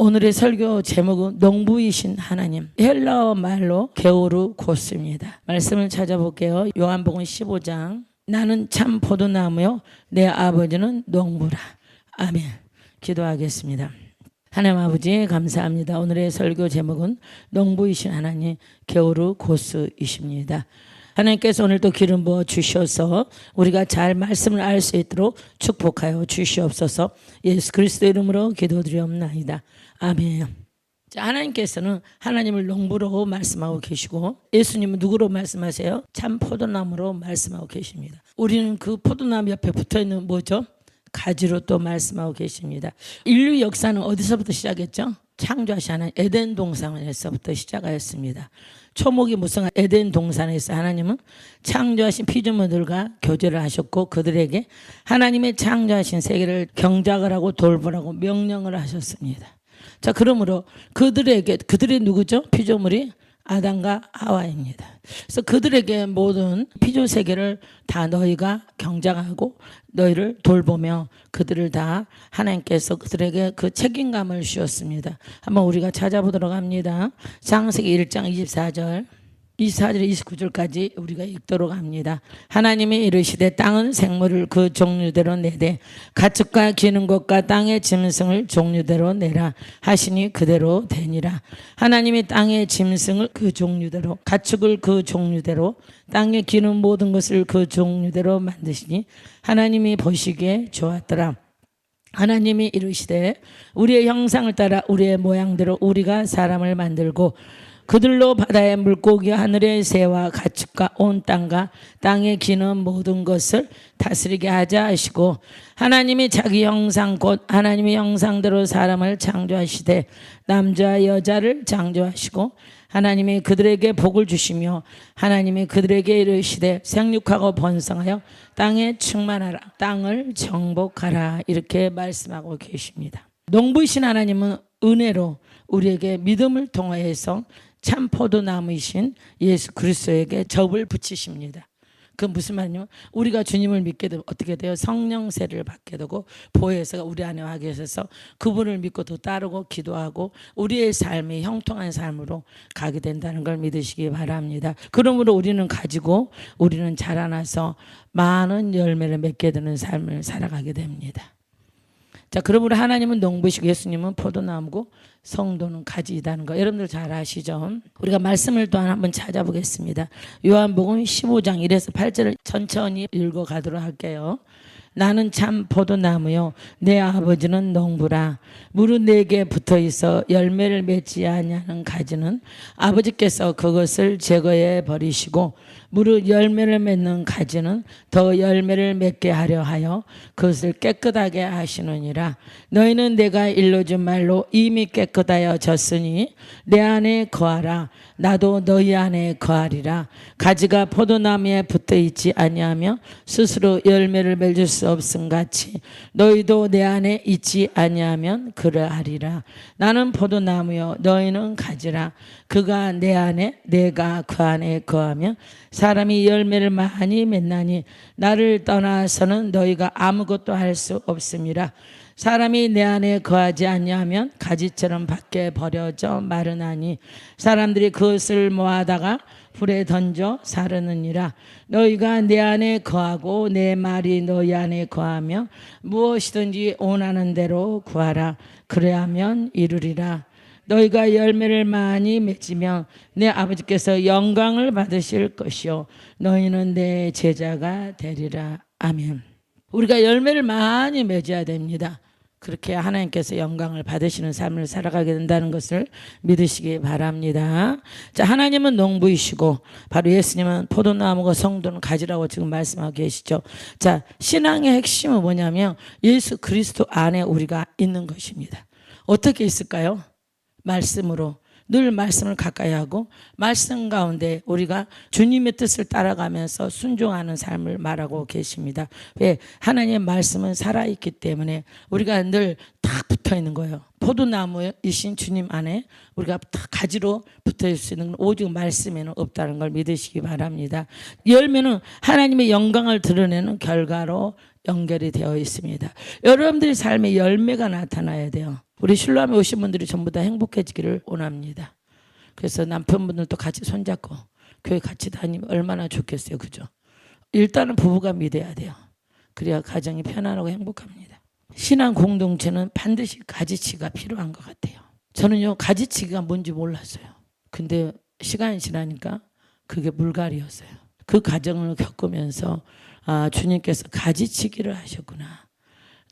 오늘의 설교 제목은 농부이신 하나님, 헬라어 말로 게오르고스입니다. 말씀을 찾아볼게요. 요한복음 15장. 나는 참 포도나무요 내 아버지는 농부라. 아멘. 기도하겠습니다. 하나님 아버지 감사합니다. 오늘의 설교 제목은 농부이신 하나님 게오르고스이십니다. 하나님께서 오늘도 기름 부어 주셔서 우리가 잘 말씀을 알 수 있도록 축복하여 주시옵소서. 예수 그리스도 이름으로 기도드리옵나이다. 아멘. 자, 하나님께서는 하나님을 농부로 말씀하고 계시고 예수님은 누구로 말씀하세요? 참 포도나무로 말씀하고 계십니다. 우리는 그 포도나무 옆에 붙어있는 뭐죠? 가지로 또 말씀하고 계십니다. 인류 역사는 어디서부터 시작했죠? 창조하신 하나님 에덴 동산에서부터 시작하였습니다. 초목이 무슨 에덴 동산에서 하나님은 창조하신 피조물들과 교제를 하셨고 그들에게 하나님의 창조하신 세계를 경작을 하고 돌보라고 명령을 하셨습니다. 자, 그러므로 그들이 누구죠? 피조물이 아담과 하와입니다. 그래서 그들에게 모든 피조 세계를 다 너희가 경작하고 너희를 돌보며 그들을 다 하나님께서 그들에게 그 책임감을 주셨습니다. 한번 우리가 찾아보도록 합니다. 창세기 1장 24절 29절까지 우리가 읽도록 합니다. 하나님이 이르시되 땅은 생물을 그 종류대로 내되 가축과 기는 것과 땅의 짐승을 종류대로 내라 하시니 그대로 되니라. 하나님이 땅의 짐승을 그 종류대로 가축을 그 종류대로 땅에 기는 모든 것을 그 종류대로 만드시니 하나님이 보시기에 좋았더라. 하나님이 이르시되 우리의 형상을 따라 우리의 모양대로 우리가 사람을 만들고 그들로 바다의 물고기와 하늘의 새와 가축과 온 땅과 땅에 기는 모든 것을 다스리게 하자 하시고 하나님이 자기 형상 곧 하나님의 형상대로 사람을 창조하시되 남자 여자를 창조하시고 하나님이 그들에게 복을 주시며 하나님이 그들에게 이르시되 생육하고 번성하여 땅에 충만하라 땅을 정복하라 이렇게 말씀하고 계십니다. 농부이신 하나님은 은혜로 우리에게 믿음을 통하여서 참 포도나무이신 예수 그리스도에게 접을 붙이십니다. 그 무슨 말이냐면 우리가 주님을 믿게 되면 어떻게 돼요? 성령세를 받게 되고 보혜사가 우리 안에 하게 하셔서 그분을 믿고 또 따르고 기도하고 우리의 삶이 형통한 삶으로 가게 된다는 걸 믿으시기 바랍니다. 그러므로 우리는 가지고 우리는 자라나서 많은 열매를 맺게 되는 삶을 살아가게 됩니다. 자, 그러므로 하나님은 농부시고 예수님은 포도나무고 성도는 가지이다는 거 여러분들 잘 아시죠? 우리가 말씀을 또 한번 찾아보겠습니다. 요한복음 15장 1에서 8절을 천천히 읽어가도록 할게요. 나는 참 포도나무요 내 아버지는 농부라. 무릇 내게 붙어있어 열매를 맺지 아니하는 가지는 아버지께서 그것을 제거해 버리시고 무릇 열매를 맺는 가지는 더 열매를 맺게 하려 하여 그것을 깨끗하게 하시느니라. 너희는 내가 일러준 말로 이미 깨끗하여 졌으니 내 안에 거하라. 나도 너희 안에 거하리라. 가지가 포도나무에 붙어있지 아니하며 스스로 열매를 맺을 수 없음 같이 너희도 내 안에 있지 아니하면 그러하리라. 나는 포도나무요 너희는 가지라. 그가 내 안에 내가 그 안에 거하며 사람이 열매를 많이 맺나니 나를 떠나서는 너희가 아무것도 할 수 없음이라. 사람이 내 안에 거하지 아니하면 가지처럼 밖에 버려져 마르나니 사람들이 그것을 모아다가 불에 던져 사르느니라. 너희가 내 안에 거하고 내 말이 너희 안에 거하며 무엇이든지 원하는 대로 구하라. 그래야면 이루리라. 너희가 열매를 많이 맺으면 내 아버지께서 영광을 받으실 것이요 너희는 내 제자가 되리라. 아멘. 우리가 열매를 많이 맺어야 됩니다. 그렇게 하나님께서 영광을 받으시는 삶을 살아가게 된다는 것을 믿으시기 바랍니다. 자, 하나님은 농부이시고 바로 예수님은 포도나무고 성도는 가지라고 지금 말씀하고 계시죠. 자, 신앙의 핵심은 뭐냐면 예수 그리스도 안에 우리가 있는 것입니다. 어떻게 있을까요? 말씀으로 늘 말씀을 가까이 하고 말씀 가운데 우리가 주님의 뜻을 따라가면서 순종하는 삶을 말하고 계십니다. 왜? 하나님의 말씀은 살아있기 때문에 우리가 늘 딱 붙어 있는 거예요. 포도나무이신 주님 안에 우리가 다 가지로 붙어 있을 수 있는 건 오직 말씀에는 없다는 걸 믿으시기 바랍니다. 열매는 하나님의 영광을 드러내는 결과로 연결이 되어 있습니다. 여러분들의 삶에 열매가 나타나야 돼요. 우리 신랑에 오신 분들이 전부 다 행복해지기를 원합니다. 그래서 남편분들도 같이 손잡고 교회 같이 다니면 얼마나 좋겠어요. 그죠? 일단은 부부가 믿어야 돼요. 그래야 가정이 편안하고 행복합니다. 신앙 공동체는 반드시 가지치기가 필요한 것 같아요. 저는요, 가지치기가 뭔지 몰랐어요. 근데 시간이 지나니까 그게 물갈이였어요. 그 과정을 겪으면서 아, 주님께서 가지치기를 하셨구나.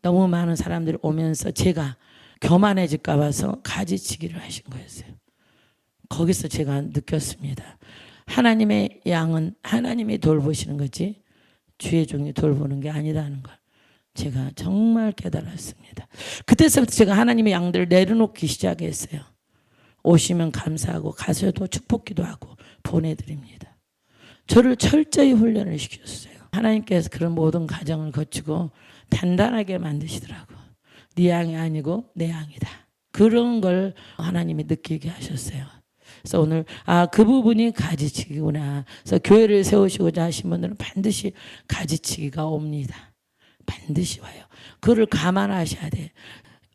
너무 많은 사람들이 오면서 제가 교만해질까 봐서 가지치기를 하신 거였어요. 거기서 제가 느꼈습니다. 하나님의 양은 하나님이 돌보시는 거지 주의 종이 돌보는 게 아니라는 걸 제가 정말 깨달았습니다. 그때서부터 제가 하나님의 양들을 내려놓기 시작했어요. 오시면 감사하고 가서도 축복기도 하고 보내드립니다. 저를 철저히 훈련을 시켰어요. 하나님께서 그런 모든 과정을 거치고 단단하게 만드시더라고. 네 양이 아니고 내 양이다. 그런 걸 하나님이 느끼게 하셨어요. 그래서 오늘 그 부분이 가지치기구나. 그래서 교회를 세우시고자 하신 분들은 반드시 가지치기가 옵니다. 반드시 와요. 그를 감안하셔야 돼.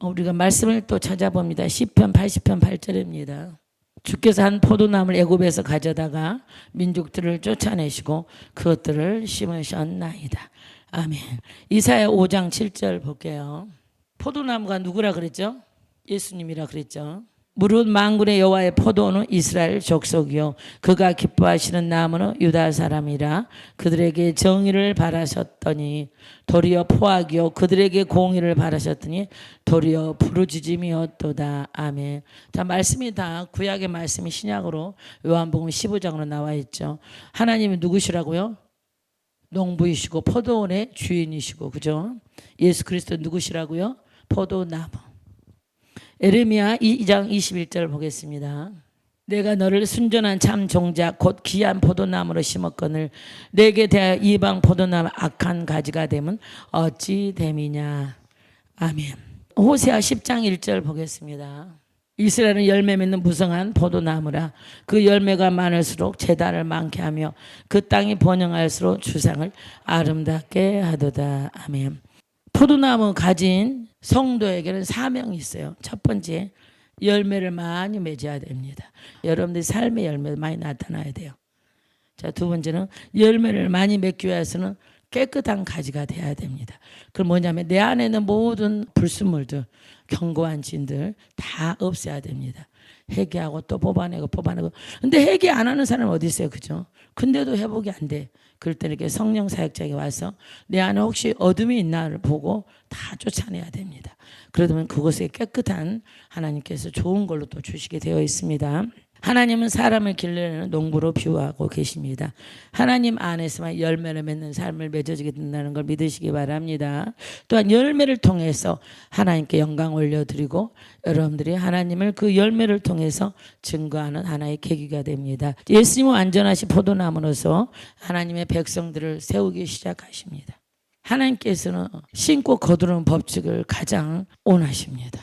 우리가 말씀을 또 찾아봅니다. 시편 80편 8절입니다. 주께서 한 포도나무를 애굽에서 가져다가 민족들을 쫓아내시고 그것들을 심으셨나이다. 아멘. 이사야 5장 7절 볼게요. 포도나무가 누구라 그랬죠? 예수님이라 그랬죠. 무릇 만군의 여호와의 포도는 이스라엘 족속이요 그가 기뻐하시는 나무는 유다 사람이라. 그들에게 정의를 바라셨더니 도리어 포악이요 그들에게 공의를 바라셨더니 도리어 부르짖음이었도다. 아멘. 자, 말씀이 다 구약의 말씀이 신약으로 요한복음 15장으로 나와 있죠. 하나님이 누구시라고요? 농부이시고 포도원의 주인이시고, 그죠? 예수 그리스도 누구시라고요? 포도나무. 에레미야 2장 21절 보겠습니다. 내가 너를 순전한 참 종자 곧 귀한 포도나무로 심었거늘 내게 대하여 이방 포도나무 악한 가지가 되면 어찌 됨이냐. 아멘. 호세아 10장 1절 보겠습니다. 이스라엘은 열매 맺는 무성한 포도나무라. 그 열매가 많을수록 재단을 많게 하며 그 땅이 번영할수록 주상을 아름답게 하도다. 아멘. 포도나무 가진 성도에게는 사명이 있어요. 첫 번째, 열매를 많이 맺어야 됩니다. 여러분들이 삶의 열매가 많이 나타나야 돼요. 자, 두 번째는 열매를 많이 맺기 위해서는 깨끗한 가지가 돼야 됩니다. 그럼 뭐냐면 내 안에 있는 모든 불순물들, 견고한 진들 다 없애야 됩니다. 회개하고 또 뽑아내고. 근데 회개 안 하는 사람은 어디 있어요, 그죠? 근데도 회복이 안 돼. 그럴 때 이렇게 성령 사역자에게 와서 내 안에 혹시 어둠이 있나를 보고 다 쫓아내야 됩니다. 그러면 그것에 깨끗한 하나님께서 좋은 걸로 또 주시게 되어 있습니다. 하나님은 사람을 길러내는 농부로 비유하고 계십니다. 하나님 안에서만 열매를 맺는 삶을 맺어지게 된다는 걸 믿으시기 바랍니다. 또한 열매를 통해서 하나님께 영광 올려드리고 여러분들이 하나님을 그 열매를 통해서 증거하는 하나의 계기가 됩니다. 예수님은 완전하신 포도나무로서 하나님의 백성들을 세우기 시작하십니다. 하나님께서는 심고 거두는 법칙을 가장 원하십니다.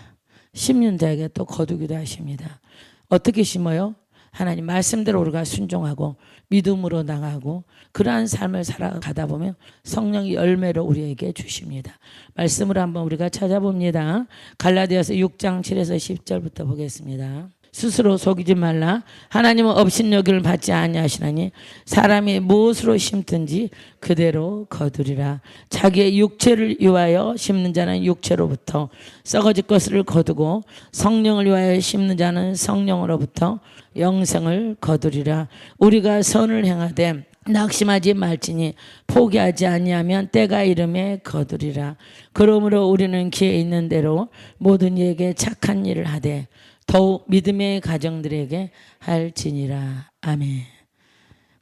심는 자에게 또 거두기도 하십니다. 어떻게 심어요? 하나님 말씀대로 우리가 순종하고 믿음으로 나가고 그러한 삶을 살아가다 보면 성령이 열매를 우리에게 주십니다. 말씀을 한번 우리가 찾아봅니다. 갈라디아서 6장 7에서 10절부터 보겠습니다. 스스로 속이지 말라. 하나님은 업신여김을 받지 아니하시나니 사람이 무엇으로 심든지 그대로 거두리라. 자기의 육체를 위하여 심는 자는 육체로부터 썩어질 것을 거두고 성령을 위하여 심는 자는 성령으로부터 영생을 거두리라. 우리가 선을 행하되 낙심하지 말지니 포기하지 아니하면 때가 이름에 거두리라. 그러므로 우리는 기회 있는 대로 모든 이에게 착한 일을 하되 더욱 믿음의 가정들에게 할지니라. 아멘.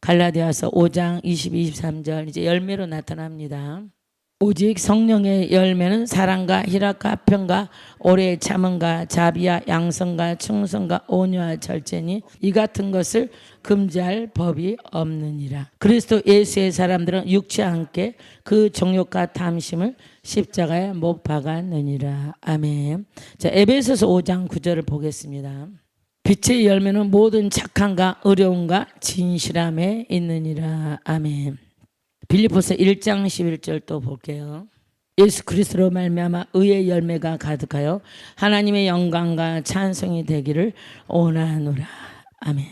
갈라디아서 5장 22, 23절 이제 열매로 나타납니다. 오직 성령의 열매는 사랑과 희락과 평과 오래 참음과 자비와 양성과 충성과 온유와 절제니 이 같은 것을 금지할 법이 없느니라. 그리스도 예수의 사람들은 육체와 함께 그 정욕과 탐심을 십자가에 못 박았느니라. 아멘. 자, 에베소서 5장 9절을 보겠습니다. 빛의 열매는 모든 착함과 의로움과 진실함에 있느니라. 아멘. 빌립보서 1장 11절 또 볼게요. 예수 그리스도로 말미암아 의의 열매가 가득하여 하나님의 영광과 찬송이 되기를 원하노라. 아멘.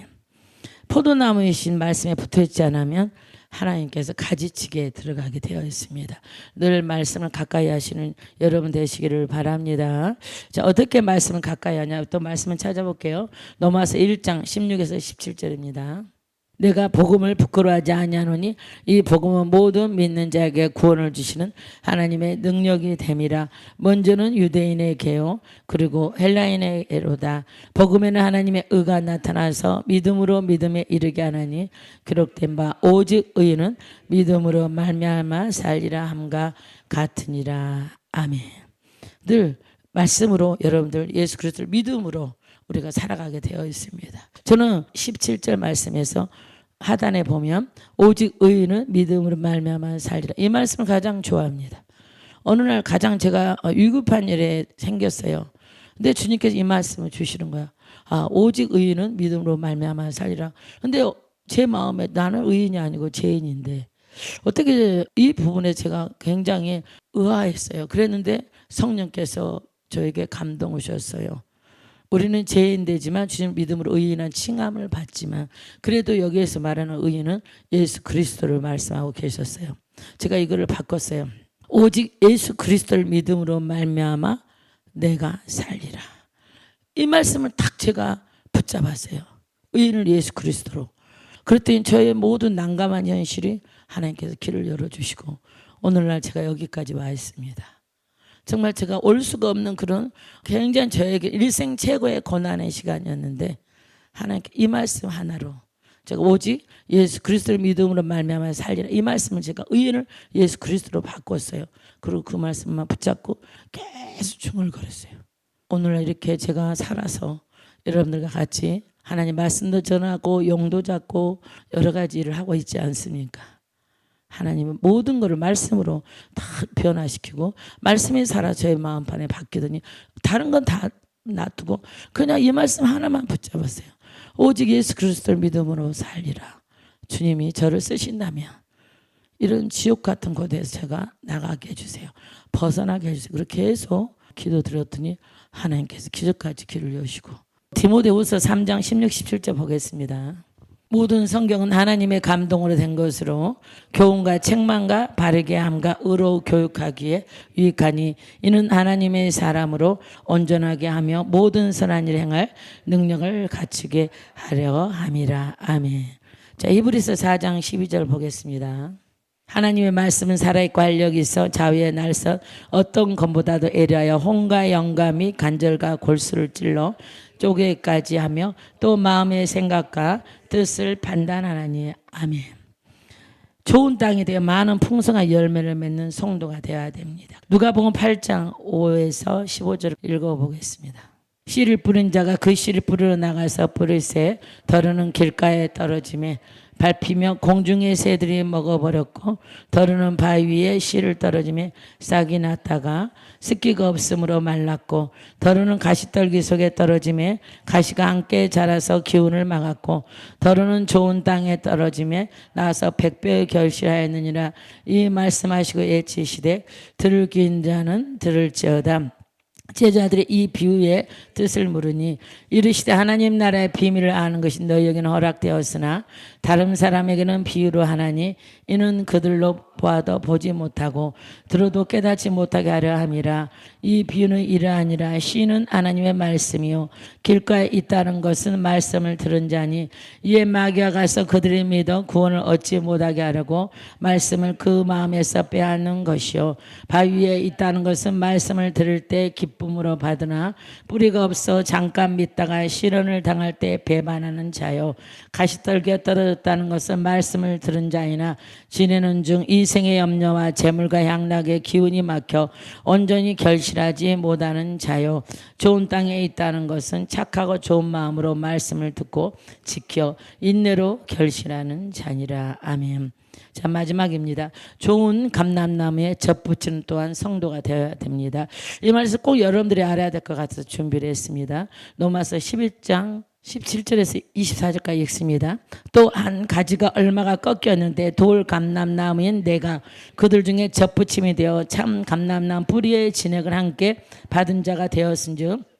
포도나무이신 말씀에 붙어있지 않으면 하나님께서 가지치기에 들어가게 되어 있습니다. 늘 말씀을 가까이 하시는 여러분 되시기를 바랍니다. 자, 어떻게 말씀을 가까이 하냐? 또 말씀을 찾아볼게요. 로마서 1장 16에서 17절입니다. 내가 복음을 부끄러워하지 아니하노니 이 복음은 모든 믿는 자에게 구원을 주시는 하나님의 능력이 됨이라. 먼저는 유대인에게요 그리고 헬라인에게로다. 복음에는 하나님의 의가 나타나서 믿음으로 믿음에 이르게 하나니 기록된 바 오직 의인은 믿음으로 말미암아 살리라 함과 같으니라. 아멘. 늘 말씀으로 여러분들 예수 그리스도를 믿음으로 우리가 살아가게 되어 있습니다. 저는 17절 말씀에서 하단에 보면 오직 의인은 믿음으로 말미암아 살리라. 이 말씀을 가장 좋아합니다. 어느 날 가장 제가 위급한 일에 생겼어요. 근데 주님께서 이 말씀을 주시는 거야. 오직 의인은 믿음으로 말미암아 살리라. 근데 제 마음에 나는 의인이 아니고 죄인인데 어떻게 이 부분에 제가 굉장히 의아했어요. 그랬는데 성령께서 저에게 감동 오셨어요. 우리는 죄인되지만 주님 믿음으로 의인한 칭함을 받지만 그래도 여기에서 말하는 의인은 예수 그리스도를 말씀하고 계셨어요. 제가 이거를 바꿨어요. 오직 예수 그리스도를 믿음으로 말미암아 내가 살리라. 이 말씀을 딱 제가 붙잡았어요. 의인을 예수 그리스도로. 그랬더니 저의 모든 난감한 현실이 하나님께서 길을 열어주시고 오늘날 제가 여기까지 와 있습니다. 정말 제가 올 수가 없는 그런 굉장히 저에게 일생 최고의 고난의 시간이었는데 하나님께 이 말씀 하나로 제가 오직 예수 그리스도를 믿음으로 말미암아 살리라. 이 말씀을 제가 의인을 예수 그리스도로 바꿨어요. 그리고 그 말씀만 붙잡고 계속 중얼거렸어요. 오늘날 이렇게 제가 살아서 여러분들과 같이 하나님 말씀도 전하고 용도 잡고 여러 가지 일을 하고 있지 않습니까? 하나님은 모든 것을 말씀으로 다 변화시키고 말씀이 살아 저의 마음판에 바뀌더니 다른 건 다 놔두고 그냥 이 말씀 하나만 붙잡았어요. 오직 예수 그리스도를 믿음으로 살리라. 주님이 저를 쓰신다면 이런 지옥 같은 곳에서 제가 나가게 해주세요. 벗어나게 해주세요. 그렇게 해서 기도드렸더니 하나님께서 기적같이 길을 여시고 디모데후서 3장 16, 17절 보겠습니다. 모든 성경은 하나님의 감동으로 된 것으로 교훈과 책망과 바르게 함과 의로 교육하기에 유익하니 이는 하나님의 사람으로 온전하게 하며 모든 선한 일 행할 능력을 갖추게 하려 함이라. 아멘. 자, 히브리서 4장 12절 보겠습니다. 하나님의 말씀은 살아있고 활력이 있어 자위의 날선 어떤 검보다도 예리하여 혼과 영과 및 간절과 골수를 찔러 쪼개기까지 하며 또 마음의 생각과 뜻을 판단하나니. 아멘. 좋은 땅이 되어 많은 풍성한 열매를 맺는 성도가 되어야 됩니다. 누가복음 8장 5에서 15절을 읽어보겠습니다. 씨를 뿌린 자가 그 씨를 뿌리러 나가서 뿌릴새 더러는 길가에 떨어지매 밟히며 공중의 새들이 먹어버렸고 더러는 바위 위에 씨를 떨어지며 싹이 났다가 습기가 없으므로 말랐고 더러는 가시떨기 속에 떨어지며 가시가 함께 자라서 기운을 막았고 더러는 좋은 땅에 떨어지며 나서 백배의 결실하였느니라. 이 말씀하시고 예치시되 들을 귀인 자는 들을지어다. 제자들이 이 비유의 뜻을 물으니 이르시되 하나님 나라의 비밀을 아는 것이 너희에게는 허락되었으나 다른 사람에게는 비유로 하나니 이는 그들로 보아도 보지 못하고 들어도 깨닫지 못하게 하려 함이라. 이 비유는 이러하니라. 씨는 하나님의 말씀이요 길가에 있다는 것은 말씀을 들은 자니 이에 마귀가 가서 그들이 믿어 구원을 얻지 못하게 하려고 말씀을 그 마음에서 빼앗는 것이요 바위 위에 있다는 것은 말씀을 들을 때 기쁨으로 받으나 뿌리가 없어 잠깐 믿다가 시련을 당할 때 배반하는 자요 가시떨기에 떨어졌다는 것은 말씀을 들은 자이나 지내는 중 이생의 염려와 재물과 향락의 기운이 막혀 온전히 결실하지 못하는 자요 좋은 땅에 있다는 것은 착하고 좋은 마음으로 말씀을 듣고 지켜 인내로 결실하는 자니라. 아멘. 자, 마지막입니다. 좋은 감람나무에 젖붙이는 또한 성도가 되어야 됩니다. 이 말씀 꼭 여러분들이 알아야 될 것 같아서 준비를 했습니다. 로마서 11장 17절에서 24절까지 읽습니다. 또 한 가지가 얼마가 꺾였는데 돌 감람나무인 내가 그들 중에 접붙임이 되어 참 감람나무 뿌리의 진액을 함께 받은 자가 되었은즉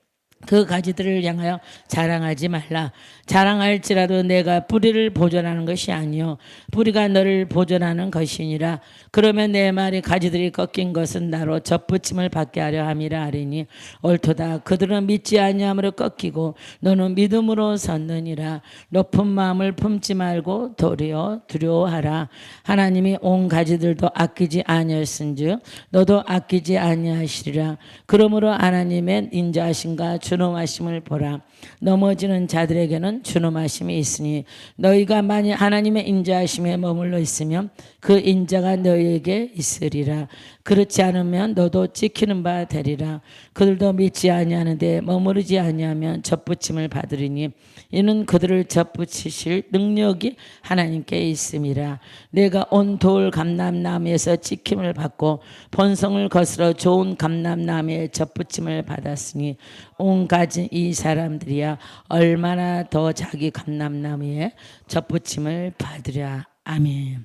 그 가지들을 향하여 자랑하지 말라. 자랑할지라도 내가 뿌리를 보존하는 것이 아니요 뿌리가 너를 보존하는 것이니라. 그러면 내 말이 가지들이 꺾인 것은 나로 접붙임을 받게 하려 함이라 하리니 옳도다. 그들은 믿지 아니함으로 꺾이고 너는 믿음으로 섰느니라. 높은 마음을 품지 말고 도리어 두려워하라. 하나님이 온 가지들도 아끼지 아니하였은즉 너도 아끼지 아니하시리라. 그러므로 하나님의 인자하심과 준엄하심을 보라. 넘어지는 자들에게는 준엄하심이 있으니 너희가 만일 하나님의 인자하심에 머물러 있으면 그 인자가 너희에게 있으리라. 그렇지 않으면 너도 찍히는 바 되리라. 그들도 믿지 아니하는데 머무르지 아니하면 접붙임을 받으리니 이는 그들을 접붙이실 능력이 하나님께 있음이라. 내가 온 돌 감람나무에서 찍힘을 받고 본성을 거스러 좋은 감람나무에 접붙임을 받았으니 온 가진 이 사람들이야 얼마나 더 자기 감람나무에 접붙임을 받으랴. 아멘.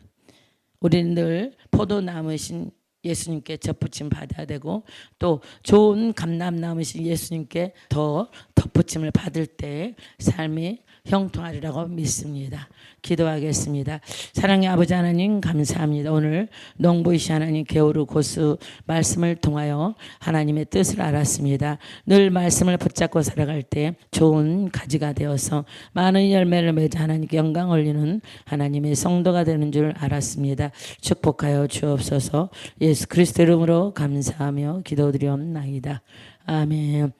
우리는 늘 포도나무신 예수님께 접붙임 받아야 되고 또 좋은 감람나무신 예수님께 더 덧붙임을 받을 때 삶이 형통하리라고 믿습니다. 기도하겠습니다. 사랑의 아버지 하나님 감사합니다. 오늘 농부이시 하나님 게으르 고수 말씀을 통하여 하나님의 뜻을 알았습니다. 늘 말씀을 붙잡고 살아갈 때 좋은 가지가 되어서 많은 열매를 맺어 하나님께 영광 올리는 하나님의 성도가 되는 줄 알았습니다. 축복하여 주옵소서. 예수 그리스도 이름으로 감사하며 기도드리옵나이다. 아멘.